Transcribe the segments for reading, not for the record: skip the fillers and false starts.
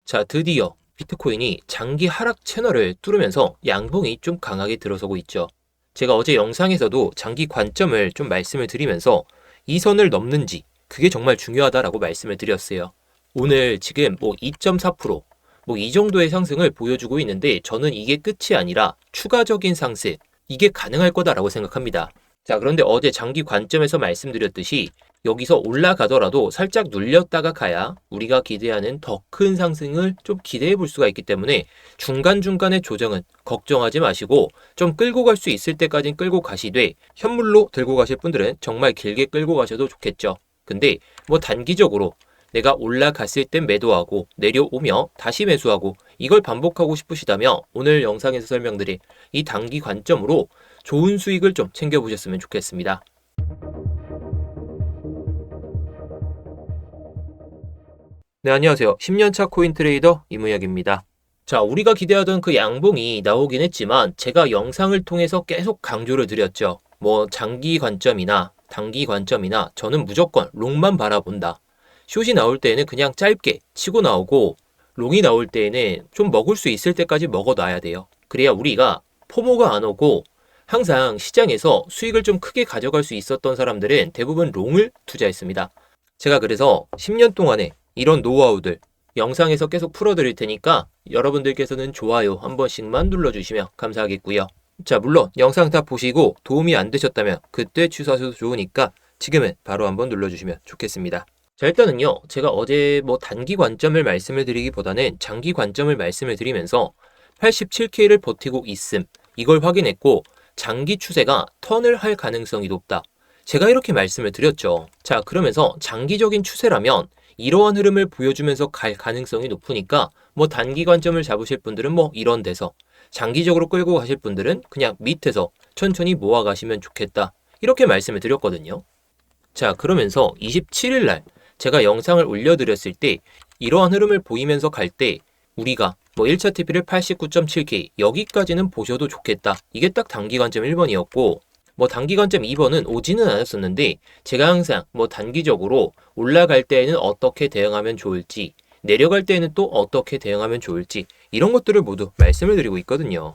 자, 드디어 비트코인이 장기 하락 채널을 뚫으면서 양봉이 좀 강하게 들어서고 있죠. 제가 어제 영상에서도 장기 관점을 좀 말씀을 드리면서 이 선을 넘는지 그게 정말 중요하다라고 말씀을 드렸어요. 오늘 지금 2.4% 이 정도의 상승을 보여주고 있는데 저는 이게 끝이 아니라 추가적인 상승, 이게 가능할 거다라고 생각합니다. 자, 그런데 어제 장기 관점에서 말씀드렸듯이 여기서 올라가더라도 살짝 눌렸다가 가야 우리가 기대하는 더 큰 상승을 좀 기대해 볼 수가 있기 때문에 중간중간의 조정은 걱정하지 마시고 좀 끌고 갈 수 있을 때까지는 끌고 가시되, 현물로 들고 가실 분들은 정말 길게 끌고 가셔도 좋겠죠. 근데 단기적으로 내가 올라갔을 땐 매도하고 내려오며 다시 매수하고 이걸 반복하고 싶으시다면 오늘 영상에서 설명드린 이 단기 관점으로 좋은 수익을 좀 챙겨보셨으면 좋겠습니다. 네, 안녕하세요. 10년차 코인 트레이더 이무혁입니다. 자, 우리가 기대하던 그 양봉이 나오긴 했지만 제가 영상을 통해서 계속 강조를 드렸죠. 장기 관점이나 단기 관점이나 저는 무조건 롱만 바라본다. 숏이 나올 때에는 그냥 짧게 치고 나오고, 롱이 나올 때에는 좀 먹을 수 있을 때까지 먹어놔야 돼요. 그래야 우리가 포모가 안 오고 항상 시장에서 수익을 좀 크게 가져갈 수 있었던 사람들은 대부분 롱을 투자했습니다. 제가 그래서 10년 동안에 이런 노하우들 영상에서 계속 풀어드릴 테니까 여러분들께서는 좋아요 한 번씩만 눌러주시면 감사하겠고요. 자, 물론 영상 다 보시고 도움이 안 되셨다면 그때 취소하셔도 좋으니까 지금은 바로 한번 눌러주시면 좋겠습니다. 자, 일단은요, 제가 어제 단기 관점을 말씀을 드리기보다는 장기 관점을 말씀을 드리면서 87K를 버티고 있음, 이걸 확인했고 장기 추세가 턴을 할 가능성이 높다, 제가 이렇게 말씀을 드렸죠. 자, 그러면서 장기적인 추세라면 이러한 흐름을 보여주면서 갈 가능성이 높으니까 단기 관점을 잡으실 분들은 이런 데서, 장기적으로 끌고 가실 분들은 그냥 밑에서 천천히 모아 가시면 좋겠다, 이렇게 말씀을 드렸거든요. 자, 그러면서 27일 날 제가 영상을 올려드렸을 때 이러한 흐름을 보이면서 갈 때 우리가 1차 TP를 89.7K 여기까지는 보셔도 좋겠다, 이게 딱 단기 관점 1번이었고, 단기 관점 2번은 오지는 않았었는데 제가 항상 단기적으로 올라갈 때에는 어떻게 대응하면 좋을지, 내려갈 때에는 또 어떻게 대응하면 좋을지, 이런 것들을 모두 말씀을 드리고 있거든요.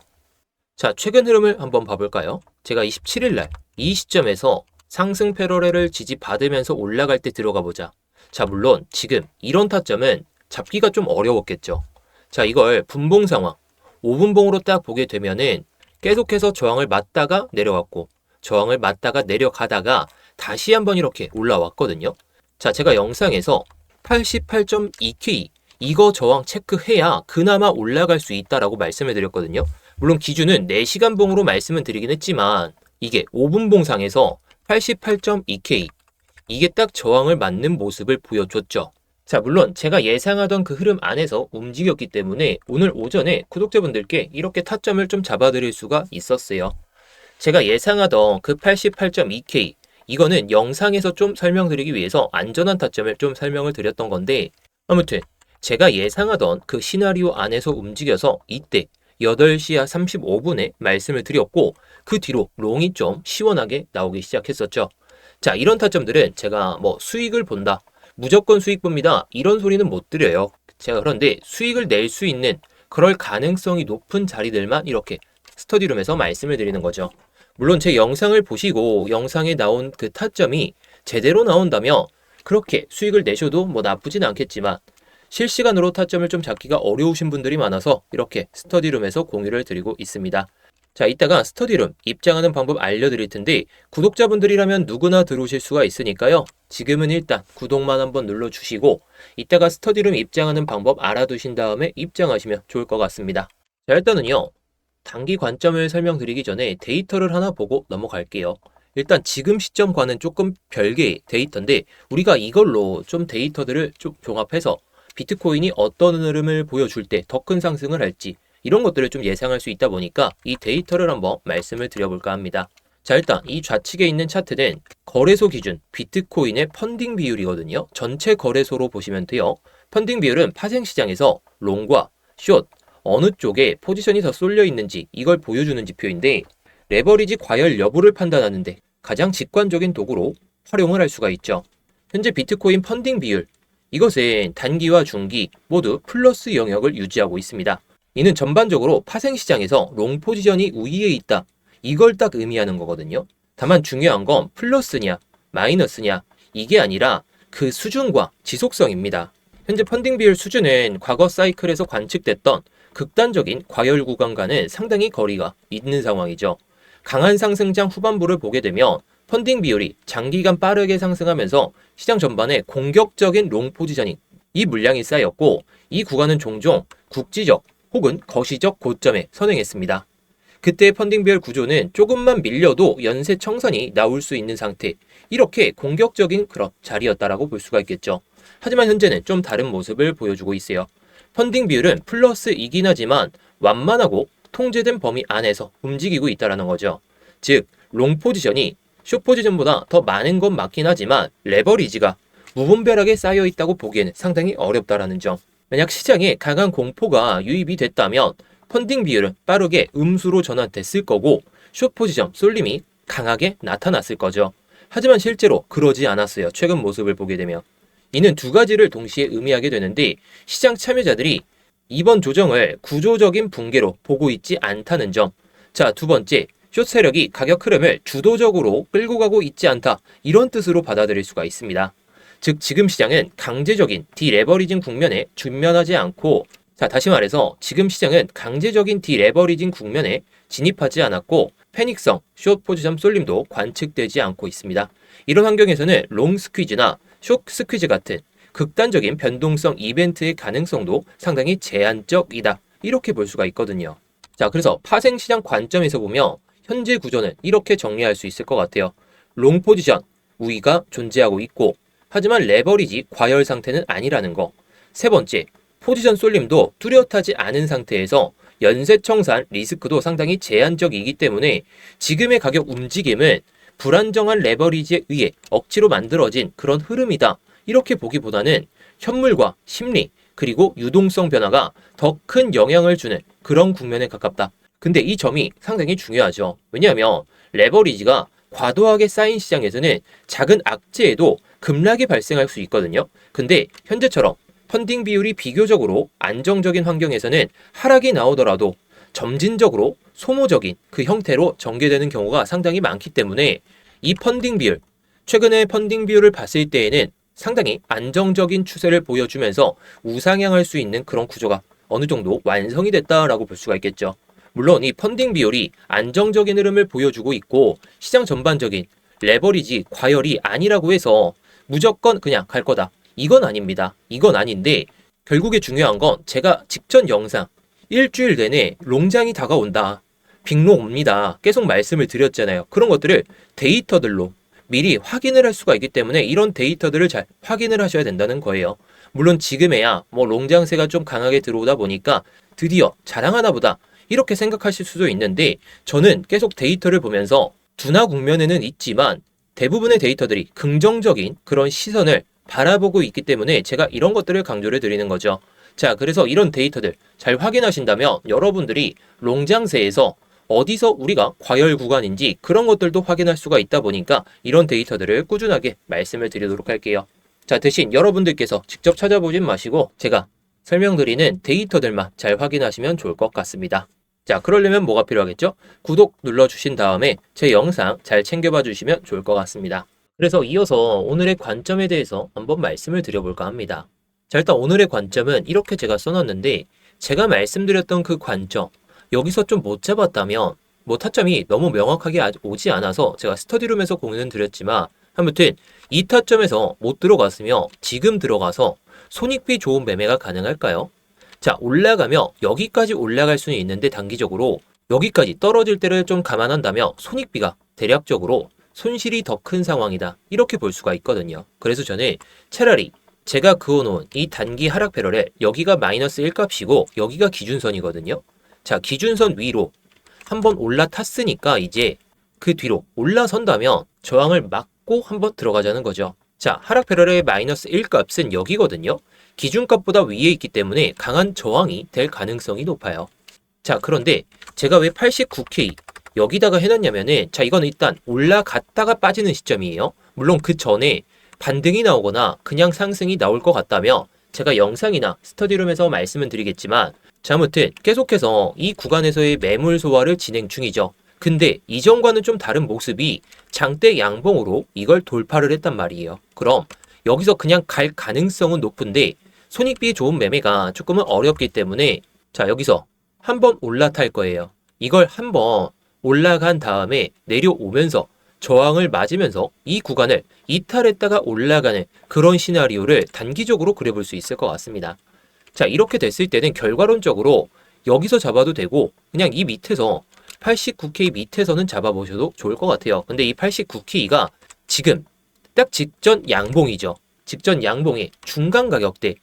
자, 최근 흐름을 한번 봐볼까요? 제가 27일 날 이 시점에서 상승 패러렐을 지지받으면서 올라갈 때 들어가 보자. 자, 물론 지금 이런 타점은 잡기가 좀 어려웠겠죠. 자, 이걸 분봉 상황 5분봉으로 딱 보게 되면은 계속해서 저항을 맞다가 내려왔고 저항을 맞다가 내려가다가 다시 한번 이렇게 올라왔거든요. 자, 제가 영상에서 88.2K 이거 저항 체크해야 그나마 올라갈 수 있다라고 말씀을 드렸거든요. 물론 기준은 4시간 봉으로 말씀을 드리긴 했지만 이게 5분봉 상에서 88.2K 이게 딱 저항을 맞는 모습을 보여줬죠. 자, 물론 제가 예상하던 그 흐름 안에서 움직였기 때문에 오늘 오전에 구독자분들께 이렇게 타점을 좀 잡아드릴 수가 있었어요. 제가 예상하던 그 88.2K 이거는 영상에서 좀 설명드리기 위해서 안전한 타점을 좀 설명을 드렸던 건데, 아무튼 제가 예상하던 그 시나리오 안에서 움직여서 이때 8시 35분에 말씀을 드렸고 그 뒤로 롱이 좀 시원하게 나오기 시작했었죠. 자, 이런 타점들은 제가 수익을 본다, 무조건 수익 봅니다, 이런 소리는 못 드려요. 제가 그런데 수익을 낼 수 있는 그럴 가능성이 높은 자리들만 이렇게 스터디룸에서 말씀을 드리는 거죠. 물론 제 영상을 보시고 영상에 나온 그 타점이 제대로 나온다면 그렇게 수익을 내셔도 나쁘진 않겠지만 실시간으로 타점을 좀 잡기가 어려우신 분들이 많아서 이렇게 스터디룸에서 공유를 드리고 있습니다. 자, 이따가 스터디룸 입장하는 방법 알려드릴 텐데 구독자분들이라면 누구나 들어오실 수가 있으니까요. 지금은 일단 구독만 한번 눌러주시고 이따가 스터디룸 입장하는 방법 알아두신 다음에 입장하시면 좋을 것 같습니다. 자, 일단은요, 단기 관점을 설명드리기 전에 데이터를 하나 보고 넘어갈게요. 일단 지금 시점과는 조금 별개의 데이터인데 우리가 이걸로 좀 데이터들을 좀 종합해서 비트코인이 어떤 흐름을 보여줄 때 더 큰 상승을 할지 이런 것들을 좀 예상할 수 있다 보니까 이 데이터를 한번 말씀을 드려볼까 합니다. 자, 일단 이 좌측에 있는 차트는 거래소 기준 비트코인의 펀딩 비율이거든요. 전체 거래소로 보시면 돼요. 펀딩 비율은 파생시장에서 롱과 숏 어느 쪽에 포지션이 더 쏠려 있는지 이걸 보여주는 지표인데, 레버리지 과열 여부를 판단하는데 가장 직관적인 도구로 활용을 할 수가 있죠. 현재 비트코인 펀딩 비율 이것은 단기와 중기 모두 플러스 영역을 유지하고 있습니다. 이는 전반적으로 파생 시장에서 롱 포지션이 우위에 있다. 이걸 딱 의미하는 거거든요. 다만 중요한 건 플러스냐 마이너스냐 이게 아니라 그 수준과 지속성입니다. 현재 펀딩 비율 수준은 과거 사이클에서 관측됐던 극단적인 과열 구간과는 상당히 거리가 있는 상황이죠. 강한 상승장 후반부를 보게 되면 펀딩 비율이 장기간 빠르게 상승하면서 시장 전반에 공격적인 롱 포지셔닝, 이 물량이 쌓였고 이 구간은 종종 국지적 혹은 거시적 고점에 선행했습니다. 그때의 펀딩 비율 구조는 조금만 밀려도 연쇄 청산이 나올 수 있는 상태, 이렇게 공격적인 그런 자리였다라고 볼 수가 있겠죠. 하지만 현재는 좀 다른 모습을 보여주고 있어요. 펀딩 비율은 플러스이긴 하지만 완만하고 통제된 범위 안에서 움직이고 있다는 거죠. 즉, 롱 포지션이 숏 포지션보다 더 많은 건 맞긴 하지만 레버리지가 무분별하게 쌓여 있다고 보기에는 상당히 어렵다라는 점. 만약 시장에 강한 공포가 유입이 됐다면 펀딩 비율은 빠르게 음수로 전환됐을 거고 숏 포지션 쏠림이 강하게 나타났을 거죠. 하지만 실제로 그러지 않았어요. 최근 모습을 보게 되면. 이는 두 가지를 동시에 의미하게 되는데 시장 참여자들이 이번 조정을 구조적인 붕괴로 보고 있지 않다는 점. 자, 두 번째, 숏 세력이 가격 흐름을 주도적으로 끌고 가고 있지 않다. 이런 뜻으로 받아들일 수가 있습니다. 즉, 지금 시장은 강제적인 디레버리징 국면에 직면하지 않고, 자, 다시 말해서 지금 시장은 강제적인 디레버리징 국면에 진입하지 않았고 패닉성 숏 포지션 쏠림도 관측되지 않고 있습니다. 이런 환경에서는 롱 스퀴즈나 숏 스퀴즈 같은 극단적인 변동성 이벤트의 가능성도 상당히 제한적이다. 이렇게 볼 수가 있거든요. 자, 그래서 파생 시장 관점에서 보면 현재 구조는 이렇게 정리할 수 있을 것 같아요. 롱 포지션 우위가 존재하고 있고 하지만 레버리지 과열 상태는 아니라는 거. 세 번째, 포지션 쏠림도 뚜렷하지 않은 상태에서 연쇄 청산 리스크도 상당히 제한적이기 때문에 지금의 가격 움직임은 불안정한 레버리지에 의해 억지로 만들어진 그런 흐름이다. 이렇게 보기보다는 현물과 심리 그리고 유동성 변화가 더 큰 영향을 주는 그런 국면에 가깝다. 근데 이 점이 상당히 중요하죠. 왜냐하면 레버리지가 과도하게 쌓인 시장에서는 작은 악재에도 급락이 발생할 수 있거든요. 근데 현재처럼 펀딩 비율이 비교적으로 안정적인 환경에서는 하락이 나오더라도 점진적으로 소모적인 그 형태로 전개되는 경우가 상당히 많기 때문에 이 펀딩 비율, 최근의 펀딩 비율을 봤을 때에는 상당히 안정적인 추세를 보여주면서 우상향할 수 있는 그런 구조가 어느 정도 완성이 됐다라고 볼 수가 있겠죠. 물론 이 펀딩 비율이 안정적인 흐름을 보여주고 있고 시장 전반적인 레버리지 과열이 아니라고 해서 무조건 그냥 갈 거다. 이건 아닙니다. 이건 아닌데 결국에 중요한 건 제가 직전 영상 일주일 내내 롱장이 다가온다. 빅롱 옵니다. 계속 말씀을 드렸잖아요. 그런 것들을 데이터들로 미리 확인을 할 수가 있기 때문에 이런 데이터들을 잘 확인을 하셔야 된다는 거예요. 물론 지금에야 뭐 롱장세가 좀 강하게 들어오다 보니까 드디어 자랑하나 보다 이렇게 생각하실 수도 있는데 저는 계속 데이터를 보면서 둔화 국면에는 있지만 대부분의 데이터들이 긍정적인 그런 시선을 바라보고 있기 때문에 제가 이런 것들을 강조를 드리는 거죠. 자, 그래서 이런 데이터들 잘 확인하신다면 여러분들이 롱장세에서 어디서 우리가 과열 구간인지 그런 것들도 확인할 수가 있다 보니까 이런 데이터들을 꾸준하게 말씀을 드리도록 할게요. 자, 대신 여러분들께서 직접 찾아보진 마시고 제가 설명드리는 데이터들만 잘 확인하시면 좋을 것 같습니다. 자, 그러려면 뭐가 필요하겠죠? 구독 눌러주신 다음에 제 영상 잘 챙겨봐 주시면 좋을 것 같습니다. 그래서 이어서 오늘의 관점에 대해서 한번 말씀을 드려볼까 합니다. 자, 일단 오늘의 관점은 이렇게 제가 써놨는데 제가 말씀드렸던 그 관점 여기서 좀 못 잡았다면 뭐 타점이 너무 명확하게 오지 않아서 제가 스터디룸에서 공유는 드렸지만 아무튼 이 타점에서 못 들어갔으며 지금 들어가서 손익비 좋은 매매가 가능할까요? 자, 올라가면 여기까지 올라갈 수는 있는데 단기적으로 여기까지 떨어질 때를 좀 감안한다면 손익비가 대략적으로 손실이 더 큰 상황이다. 이렇게 볼 수가 있거든요. 그래서 저는 차라리 제가 그어놓은 이 단기 하락 패러렐 여기가 마이너스 1값이고 여기가 기준선이거든요. 자, 기준선 위로 한번 올라탔으니까 이제 그 뒤로 올라선다면 저항을 막고 한번 들어가자는 거죠. 자, 하락 패러렐의 마이너스 1값은 여기거든요. 기준값보다 위에 있기 때문에 강한 저항이 될 가능성이 높아요. 자, 그런데 제가 왜 89K 여기다가 해놨냐면은 자, 이건 일단 올라갔다가 빠지는 시점이에요. 물론 그 전에 반등이 나오거나 그냥 상승이 나올 것 같다며 제가 영상이나 스터디룸에서 말씀을 드리겠지만, 자, 아무튼 계속해서 이 구간에서의 매물 소화를 진행 중이죠. 근데 이전과는 좀 다른 모습이 장대 양봉으로 이걸 돌파를 했단 말이에요. 그럼 여기서 그냥 갈 가능성은 높은데 손익비 좋은 매매가 조금은 어렵기 때문에, 자, 여기서 한번 올라탈 거예요. 이걸 한번 올라간 다음에 내려오면서 저항을 맞으면서 이 구간을 이탈했다가 올라가는 그런 시나리오를 단기적으로 그려볼 수 있을 것 같습니다. 자, 이렇게 됐을 때는 결과론적으로 여기서 잡아도 되고 그냥 이 밑에서 89K 밑에서는 잡아보셔도 좋을 것 같아요. 근데 이 89K가 지금 딱 직전 양봉이죠. 직전 양봉의 중간 가격대,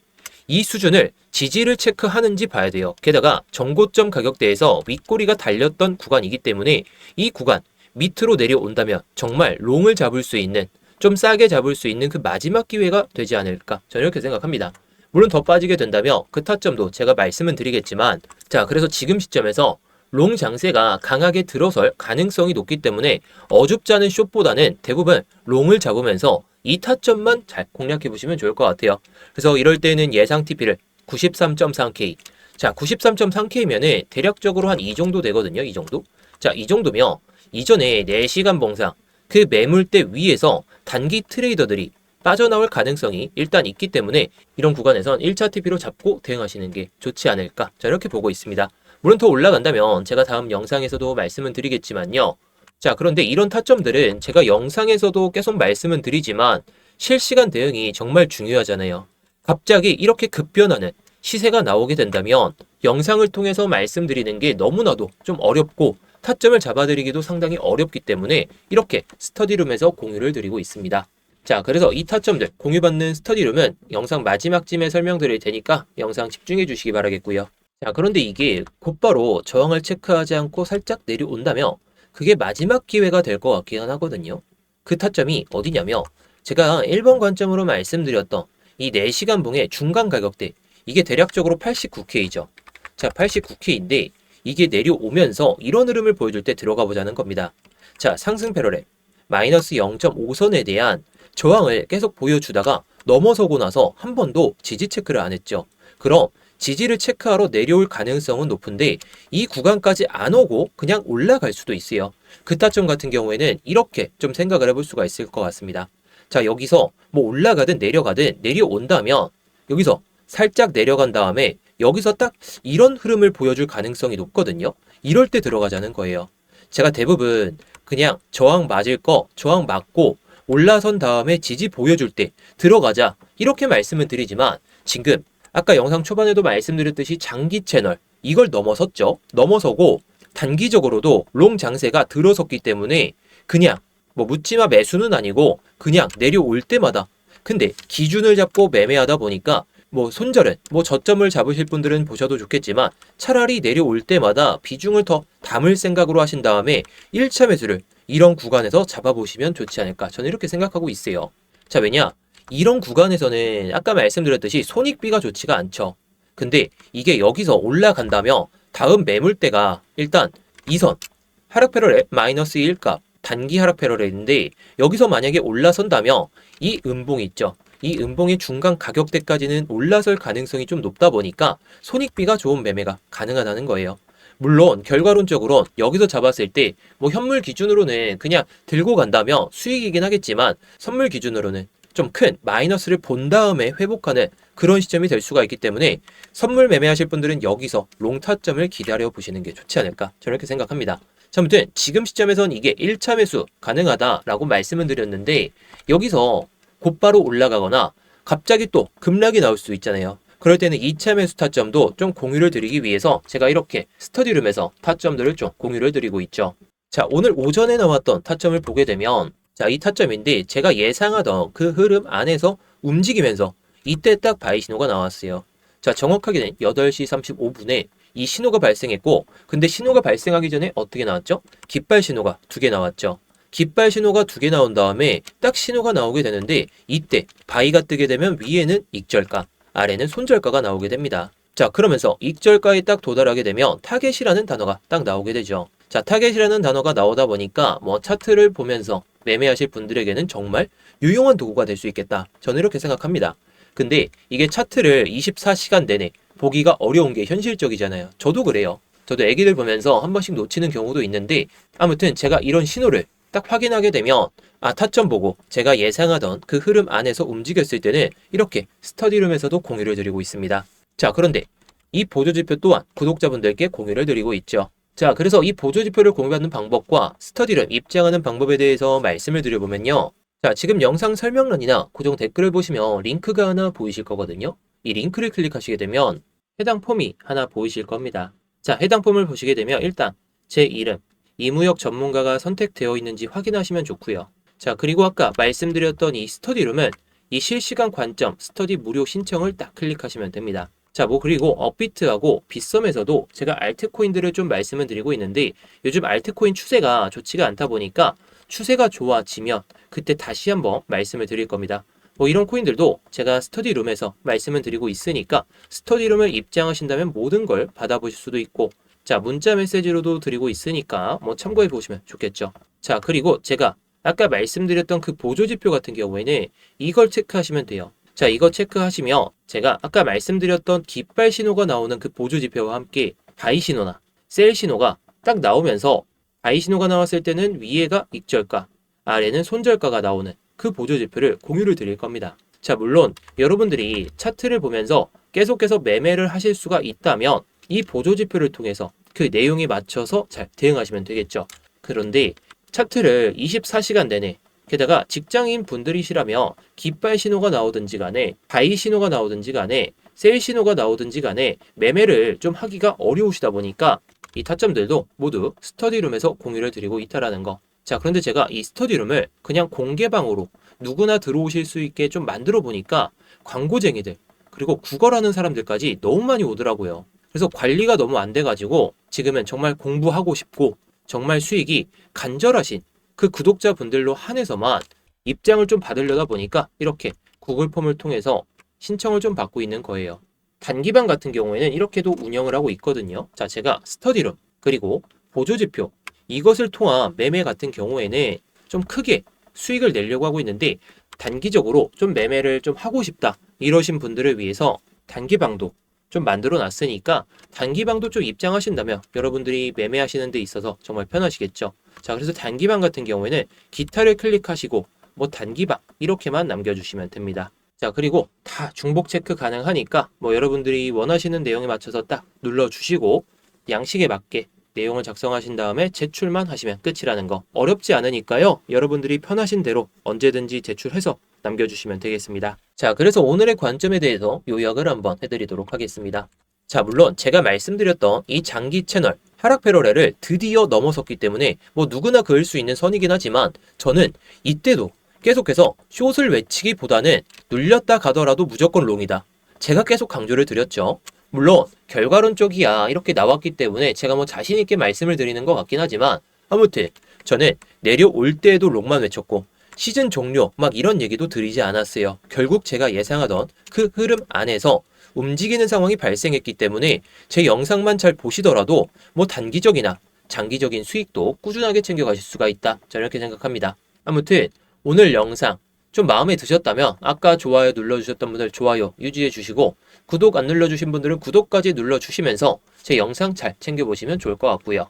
이 수준을 지지를 체크하는지 봐야 돼요. 게다가 정고점 가격대에서 윗꼬리가 달렸던 구간이기 때문에 이 구간 밑으로 내려온다면 정말 롱을 잡을 수 있는, 좀 싸게 잡을 수 있는 그 마지막 기회가 되지 않을까, 저는 이렇게 생각합니다. 물론 더 빠지게 된다면 그 타점도 제가 말씀은 드리겠지만, 자, 그래서 지금 시점에서 롱 장세가 강하게 들어설 가능성이 높기 때문에 어줍지 않은 숏보다는 대부분 롱을 잡으면서 이 타점만 잘 공략해 보시면 좋을 것 같아요. 그래서 이럴 때는 예상 TP를 93.3K, 자, 93.3K면은 대략적으로 한 이 정도 되거든요. 이 정도. 자, 이 정도면 이전에 4시간 봉상 그 매물대 위에서 단기 트레이더들이 빠져나올 가능성이 일단 있기 때문에 이런 구간에선 1차 TP로 잡고 대응하시는 게 좋지 않을까, 자, 이렇게 보고 있습니다. 물론 더 올라간다면 제가 다음 영상에서도 말씀은 드리겠지만요. 자, 그런데 이런 타점들은 제가 영상에서도 계속 말씀은 드리지만 실시간 대응이 정말 중요하잖아요. 갑자기 이렇게 급변하는 시세가 나오게 된다면 영상을 통해서 말씀드리는 게 너무나도 좀 어렵고 타점을 잡아드리기도 상당히 어렵기 때문에 이렇게 스터디룸에서 공유를 드리고 있습니다. 자, 그래서 이 타점들 공유받는 스터디룸은 영상 마지막쯤에 설명드릴 테니까 영상 집중해 주시기 바라겠고요. 자, 그런데 이게 곧바로 저항을 체크하지 않고 살짝 내려온다면 그게 마지막 기회가 될 것 같기는 하거든요. 그 타점이 어디냐면 제가 1번 관점으로 말씀드렸던 이 4시간 봉의 중간 가격대, 이게 대략적으로 89K죠. 자, 89K인데 이게 내려오면서 이런 흐름을 보여줄 때 들어가 보자는 겁니다. 자, 상승 패러렐 마이너스 0.5선에 대한 저항을 계속 보여주다가 넘어서고 나서 한 번도 지지 체크를 안 했죠. 그럼 지지를 체크하러 내려올 가능성은 높은데 이 구간까지 안 오고 그냥 올라갈 수도 있어요. 그 타점 같은 경우에는 이렇게 좀 생각을 해볼 수가 있을 것 같습니다. 자, 여기서 뭐 올라가든 내려가든 내려온다면 여기서 살짝 내려간 다음에 여기서 딱 이런 흐름을 보여줄 가능성이 높거든요. 이럴 때 들어가자는 거예요. 제가 대부분 그냥 저항 맞을 거 저항 맞고 올라선 다음에 지지 보여줄 때 들어가자 이렇게 말씀을 드리지만, 지금 아까 영상 초반에도 말씀드렸듯이 장기 채널 이걸 넘어섰죠. 넘어서고 단기적으로도 롱 장세가 들어섰기 때문에 그냥 뭐 묻지마 매수는 아니고 그냥 내려올 때마다, 근데 기준을 잡고 매매하다 보니까 뭐 손절은 뭐 저점을 잡으실 분들은 보셔도 좋겠지만 차라리 내려올 때마다 비중을 더 담을 생각으로 하신 다음에 1차 매수를 이런 구간에서 잡아보시면 좋지 않을까, 저는 이렇게 생각하고 있어요. 자, 왜냐? 이런 구간에서는 아까 말씀드렸듯이 손익비가 좋지가 않죠. 근데 이게 여기서 올라간다면 다음 매물대가 일단 2선 하락 패러렐 마이너스 1값 단기 하락 패러렐인데, 여기서 만약에 올라선다면 이 음봉이 있죠. 이 음봉의 중간 가격대까지는 올라설 가능성이 좀 높다 보니까 손익비가 좋은 매매가 가능하다는 거예요. 물론 결과론적으로 여기서 잡았을 때 뭐 현물 기준으로는 그냥 들고 간다면 수익이긴 하겠지만 선물 기준으로는 좀 큰 마이너스를 본 다음에 회복하는 그런 시점이 될 수가 있기 때문에 선물 매매하실 분들은 여기서 롱 타점을 기다려 보시는 게 좋지 않을까, 저는 이렇게 생각합니다. 자, 아무튼 지금 시점에선 이게 1차 매수 가능하다라고 말씀을 드렸는데 여기서 곧바로 올라가거나 갑자기 또 급락이 나올 수 있잖아요. 그럴 때는 2차 매수 타점도 좀 공유를 드리기 위해서 제가 이렇게 스터디룸에서 타점들을 좀 공유를 드리고 있죠. 자, 오늘 오전에 나왔던 타점을 보게 되면, 자, 이 타점인데 제가 예상하던 그 흐름 안에서 움직이면서 이때 딱 바이 신호가 나왔어요. 자, 정확하게는 8시 35분에 이 신호가 발생했고, 근데 신호가 발생하기 전에 어떻게 나왔죠? 깃발 신호가 2개 나왔죠. 깃발 신호가 2개 나온 다음에 딱 신호가 나오게 되는데 이때 바이가 뜨게 되면 위에는 익절가, 아래는 손절가가 나오게 됩니다. 자, 그러면서 익절가에 딱 도달하게 되면 타겟이라는 단어가 딱 나오게 되죠. 자, 타겟이라는 단어가 나오다 보니까 뭐 차트를 보면서 매매하실 분들에게는 정말 유용한 도구가 될 수 있겠다. 저는 이렇게 생각합니다. 근데 이게 차트를 24시간 내내 보기가 어려운 게 현실적이잖아요. 저도 그래요. 저도 애기들 보면서 한 번씩 놓치는 경우도 있는데 아무튼 제가 이런 신호를 딱 확인하게 되면 타점 보고 제가 예상하던 그 흐름 안에서 움직였을 때는 이렇게 스터디룸에서도 공유를 드리고 있습니다. 자, 그런데 이 보조지표 또한 구독자분들께 공유를 드리고 있죠. 자, 그래서 이 보조지표를 공유받는 방법과 스터디룸 입장하는 방법에 대해서 말씀을 드려보면요. 자, 지금 영상 설명란이나 고정 댓글을 보시면 링크가 하나 보이실 거거든요. 이 링크를 클릭하시게 되면 해당 폼이 하나 보이실 겁니다. 자, 해당 폼을 보시게 되면 일단 제 이름, 이무역 전문가가 선택되어 있는지 확인하시면 좋고요. 자, 그리고 아까 말씀드렸던 이 스터디룸은 이 실시간 관점 스터디 무료 신청을 딱 클릭하시면 됩니다. 자, 그리고 업비트하고 빗썸에서도 제가 알트코인들을 좀 말씀을 드리고 있는데 요즘 알트코인 추세가 좋지가 않다 보니까 추세가 좋아지면 그때 다시 한번 말씀을 드릴 겁니다. 이런 코인들도 제가 스터디룸에서 말씀을 드리고 있으니까 스터디룸을 입장하신다면 모든 걸 받아보실 수도 있고, 자, 문자 메시지로도 드리고 있으니까 참고해 보시면 좋겠죠. 자, 그리고 제가 아까 말씀드렸던 그 보조지표 같은 경우에는 이걸 체크하시면 돼요. 자, 이거 체크하시면 제가 아까 말씀드렸던 깃발 신호가 나오는 그 보조지표와 함께 바이 신호나 셀 신호가 딱 나오면서 바이 신호가 나왔을 때는 위에가 익절가, 아래는 손절가가 나오는 그 보조지표를 공유를 드릴 겁니다. 자, 물론 여러분들이 차트를 보면서 계속해서 매매를 하실 수가 있다면 이 보조지표를 통해서 그 내용에 맞춰서 잘 대응하시면 되겠죠. 그런데 차트를 24시간 내내 게다가 직장인 분들이시라면 깃발 신호가 나오든지 간에 바이 신호가 나오든지 간에 셀 신호가 나오든지 간에 매매를 좀 하기가 어려우시다 보니까 이 타점들도 모두 스터디룸에서 공유를 드리고 있다라는 거. 자, 그런데 제가 이 스터디룸을 그냥 공개방으로 누구나 들어오실 수 있게 좀 만들어 보니까 광고쟁이들 그리고 구걸하는 사람들까지 너무 많이 오더라고요. 그래서 관리가 너무 안 돼가지고 지금은 정말 공부하고 싶고 정말 수익이 간절하신 그 구독자분들로 한해서만 입장을 좀 받으려다 보니까 이렇게 구글 폼을 통해서 신청을 좀 받고 있는 거예요. 단기방 같은 경우에는 이렇게도 운영을 하고 있거든요. 자, 제가 스터디룸 그리고 보조지표 이것을 통한 매매 같은 경우에는 좀 크게 수익을 내려고 하고 있는데 단기적으로 좀 매매를 좀 하고 싶다 이러신 분들을 위해서 단기방도 좀 만들어 놨으니까 단기방도 좀 입장하신다면 여러분들이 매매하시는 데 있어서 정말 편하시겠죠. 자, 그래서 단기방 같은 경우에는 기타를 클릭하시고 단기방 이렇게만 남겨주시면 됩니다. 자, 그리고 다 중복 체크 가능하니까 여러분들이 원하시는 내용에 맞춰서 딱 눌러주시고 양식에 맞게 내용을 작성하신 다음에 제출만 하시면 끝이라는 거. 어렵지 않으니까요. 여러분들이 편하신 대로 언제든지 제출해서 남겨주시면 되겠습니다. 자, 그래서 오늘의 관점에 대해서 요약을 한번 해드리도록 하겠습니다. 자, 물론 제가 말씀드렸던 이 장기 채널 하락 패러렐을 드디어 넘어섰기 때문에 누구나 그을 수 있는 선이긴 하지만 저는 이때도 계속해서 숏을 외치기보다는 눌렸다 가더라도 무조건 롱이다. 제가 계속 강조를 드렸죠. 물론 결과론적이야 이렇게 나왔기 때문에 제가 자신 있게 말씀을 드리는 것 같긴 하지만 아무튼 저는 내려올 때에도 롱만 외쳤고 시즌 종료 이런 얘기도 드리지 않았어요. 결국 제가 예상하던 그 흐름 안에서 움직이는 상황이 발생했기 때문에 제 영상만 잘 보시더라도 단기적이나 장기적인 수익도 꾸준하게 챙겨가실 수가 있다. 저는 이렇게 생각합니다. 아무튼 오늘 영상 좀 마음에 드셨다면 아까 좋아요 눌러주셨던 분들 좋아요 유지해 주시고 구독 안 눌러주신 분들은 구독까지 눌러주시면서 제 영상 잘 챙겨보시면 좋을 것 같고요.